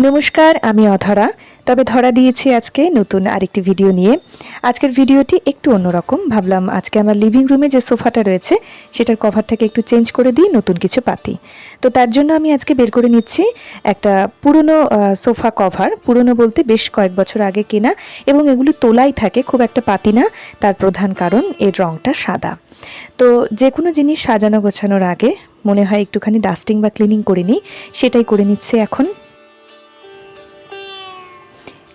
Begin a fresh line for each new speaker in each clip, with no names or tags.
নমস্কার, আমি অধরা। তবে ধরা দিয়েছি আজকে নতুন আরেকটি ভিডিও নিয়ে। আজকের ভিডিওটি একটু অন্যরকম। ভাবলাম আজকে আমার লিভিং রুমে যে সোফাটা রয়েছে সেটার কভারটাকে একটু চেঞ্জ করে দিই, নতুন কিছু পাতি। তো তার জন্য আমি আজকে বের করে নিচ্ছি একটা পুরনো সোফা কভার। পুরনো বলতে বেশ কয়েক বছর আগে কেনা, এবং এগুলো তোলাই থাকে, খুব একটা পাতি না। তার প্রধান কারণ এর রংটা সাদা। তো যে কোনো জিনিস সাজানো গোছানোর আগে মনে হয় একটুখানি ডাস্টিং বা ক্লিনিং করে নিই, সেটাই করে নিচ্ছি এখন।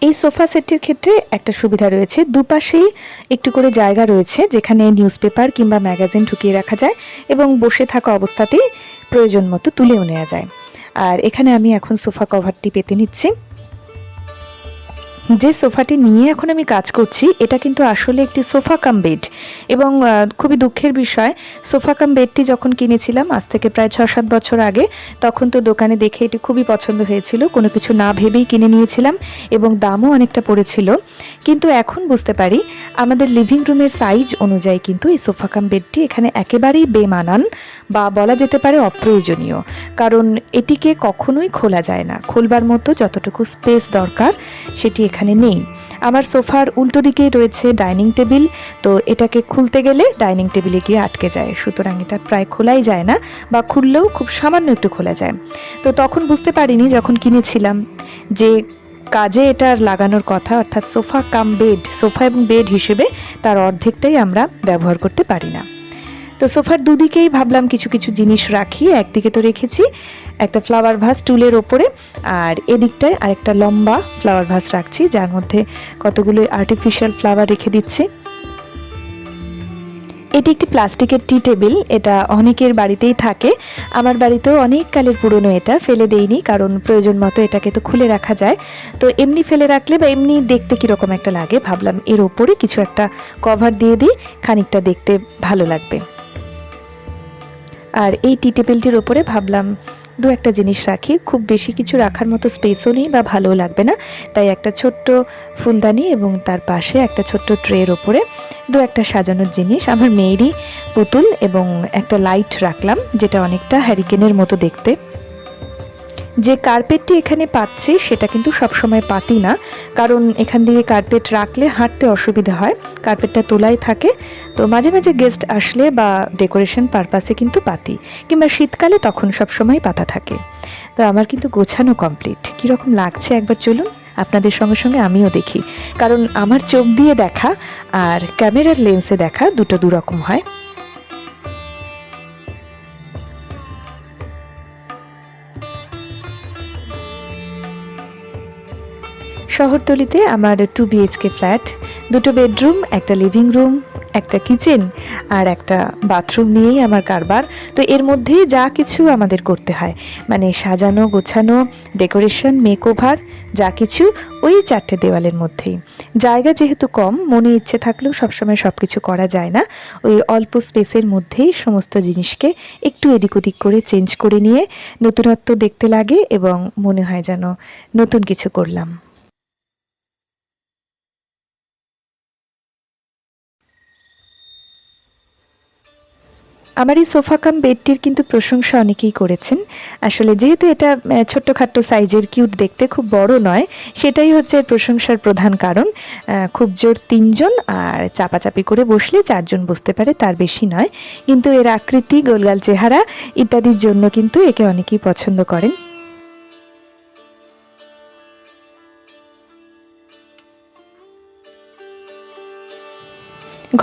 এই সোফা সেটটির ক্ষেত্রে একটা সুবিধা রয়েছে, দুপাশেই একটু করে জায়গা রয়েছে যেখানে নিউজপেপার কিংবা ম্যাগাজিন ঢুকিয়ে রাখা যায় এবং বসে থাকা অবস্থাতেই প্রয়োজন মতো তুলেও নেওয়া যায়। আর এখানে আমি এখন সোফা কভারটি পেতে নিচ্ছি। যে সোফাটি নিয়ে এখন আমি কাজ করছি এটা কিন্তু আসলে একটি সোফা কাম বেড, এবং খুবই দুঃখের বিষয়, সোফা কাম বেডটি যখন কিনেছিলাম আজ থেকে প্রায় 6-7 বছর আগে, তখন তো দোকানে দেখে এটি খুবই পছন্দ হয়েছিল, কোনো কিছু না ভেবেই কিনে নিয়েছিলাম এবং দামও অনেকটা পড়েছিল। কিন্তু এখন বুঝতে পারি আমাদের লিভিং রুমের সাইজ অনুযায়ী কিন্তু এই সোফা কাম বেডটি এখানে একেবারেই বেমানান, বা বলা যেতে পারে অপ্রয়োজনীয়। কারণ এটিকে কখনোই খোলা যায় না, খোলবার মতো যতটুকু স্পেস দরকার সেটি এখানে নেই। আমার সোফার উল্টো দিকে রয়েছে ডাইনিং টেবিল, তো এটাকে খুলতে গেলে ডাইনিং টেবিলে গিয়ে আটকে যায়, সুতরাং এটা প্রায় খোলাই যায় না, বা খুললেও খুব সামান্য একটু খোলা যায়। তো তখন বুঝতে পারিনি যখন কিনেছিলাম যে কাজে এটা লাগানোর কথা, অর্থাৎ সোফা কাম বেড, সোফা এবং বেড হিসেবে তার অর্ধেকটাই আমরা ব্যবহার করতে পারি না। তো সোফার দুদিকেই ভাবলাম কিছু কিছু জিনিস রাখি। একদিকে তো রেখেছি একটা ফ্লাওয়ার ভাস টুলের ওপরে, আর এদিকটায় আরেকটা লম্বা ফ্লাওয়ার ভাস রাখছি যার মধ্যে কতগুলো আর্টিফিশিয়াল ফ্লাওয়ার রেখে দিচ্ছি। এটি একটি প্লাস্টিকের টি টেবিল, এটা অনেকের বাড়িতেই থাকে, আমার বাড়িতেও অনেক কালের পুরনো, এটা ফেলে দেইনি কারণ প্রয়োজন মতো এটাকে তো খুলে রাখা যায়। তো এমনি ফেলে রাখলে বা এমনি দেখতে কীরকম একটা লাগে, ভাবলাম এর ওপরে কিছু একটা কভার দিয়ে দিই, খানিকটা দেখতে ভালো লাগবে। আর এই টি টেবিলটির ওপরে ভাবলাম দু একটা জিনিস রাখি, খুব বেশি কিছু রাখার মতো স্পেসও নেই বা ভালোও লাগবে না, তাই একটা ছোট্ট ফুলদানি এবং তার পাশে একটা ছোট্ট ট্রের ওপরে দু একটা সাজানোর জিনিস, আমার মেয়েরই পুতুল এবং একটা লাইট রাখলাম যেটা অনেকটা হ্যারিকেনের মতো দেখতে। যে কার্পেটটি এখানে পাচ্ছি সেটা কিন্তু সবসময় পাতি না, কারণ এখান দিয়ে কার্পেট রাখলে হাঁটতে অসুবিধা হয়, কার্পেটটা তোলাই থাকে। তো মাঝে মাঝে গেস্ট আসলে বা ডেকোরেশন পারপাসে কিন্তু পাতি, কিংবা শীতকালে তখন সবসময় পাতা থাকে। তো আমার কিন্তু গোছানো কমপ্লিট। কীরকম লাগছে একবার চলুন আপনাদের সঙ্গে সঙ্গে আমিও দেখি, কারণ আমার চোখ দিয়ে দেখা আর ক্যামেরার লেন্সে দেখা দুটো দুরকম হয়। শহরতলিতে আমার 2 BHK ফ্ল্যাট, দুটো বেডরুম, একটা লিভিং রুম, একটা কিচেন আর একটা বাথরুম নিয়েই আমার কারবার। তো এর মধ্যেই যা কিছু আমাদের করতে হয়, মানে সাজানো গোছানো, ডেকোরেশন, মেকওভার, যা কিছু ওই 4টে দেওয়ালের মধ্যেই। জায়গা যেহেতু কম, মনে ইচ্ছে থাকলেও সবসময় সব কিছু করা যায় না, ওই অল্প স্পেসের মধ্যেই সমস্ত জিনিসকে একটু এদিক ওদিক করে চেঞ্জ করে নিয়ে নতুনত্ব দেখতে লাগে এবং মনে হয় যেন নতুন কিছু করলাম। আমার এই সোফা কাম বেডটির কিন্তু প্রশংসা অনেকেই করেছেন। আসলে যেহেতু এটা ছোট্টখাট্টো সাইজের, কিউট দেখতে, খুব বড় নয়, সেটাই হচ্ছে এর প্রশংসার প্রধান কারণ। খুব জোর 3 জন, আর চাপাচাপি করে বসলে 4 জন বসতে পারে, তার বেশি নয়। কিন্তু এর আকৃতি, গোলগাল চেহারা ইত্যাদির জন্য কিন্তু একে অনেকেই পছন্দ করেন।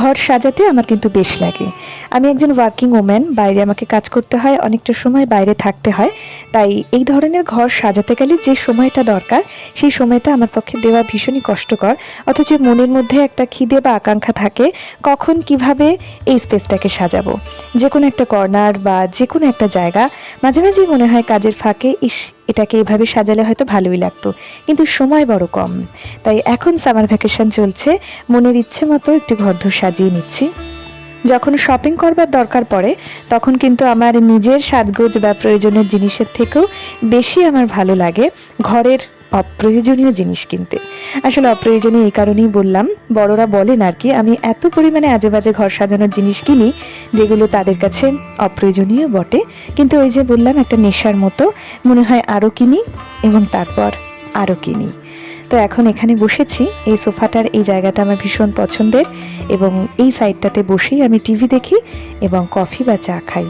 ঘর সাজাতে আমার কিন্তু বেশ লাগে। আমি একজন ওয়ার্কিং ওম্যান, বাইরে আমাকে কাজ করতে হয়, অনেকটা সময় বাইরে থাকতে হয়, তাই এই ধরনের ঘর সাজাতে গেলে যে সময়টা দরকার সেই সময়টা আমার পক্ষে দেওয়া ভীষণই কষ্টকর। অথচ মনের মধ্যে একটা খিদে বা আকাঙ্ক্ষা থাকে কখন কিভাবে এই স্পেসটাকে সাজাবো, যে কোনো একটা কর্নার বা যে কোনো একটা জায়গা। মাঝে মাঝেই মনে হয় কাজের ফাঁকে, ইস এটাকে এভাবে সাজালে হয়তো ভালোই লাগতো, কিন্তু সময় বড় কম। তাই এখন সামার ভ্যাকেশন চলছে, মনের ইচ্ছে মতো একটু ঘরদোর সাজিয়ে নিচ্ছি। যখন শপিং করবার দরকার পড়ে তখন কিন্তু আমার নিজের সাজগোজ বা প্রয়োজনীয় জিনিসের থেকেও বেশি আমার ভালো লাগে ঘরের অপ্রয়োজনীয় জিনিস কিনতে। আসলে অপ্রয়োজনীয় এই কারণেই বললাম, বড়রা বলেন আর কি, আমি এত পরিমাণে আজে বাজে ঘর সাজানোর জিনিস কিনি যেগুলো তাদের কাছে অপ্রয়োজনীয় বটে, কিন্তু ওই যে বললাম একটা নেশার মতো, মনে হয় আরও কিনি এবং তারপর আরও কিনি। তো এখন এখানে বসেছি, এই সোফাটার এই জায়গাটা আমার ভীষণ পছন্দের এবং এই সাইডটাতে বসেই আমি টিভি দেখি এবং কফি বা চা খাই।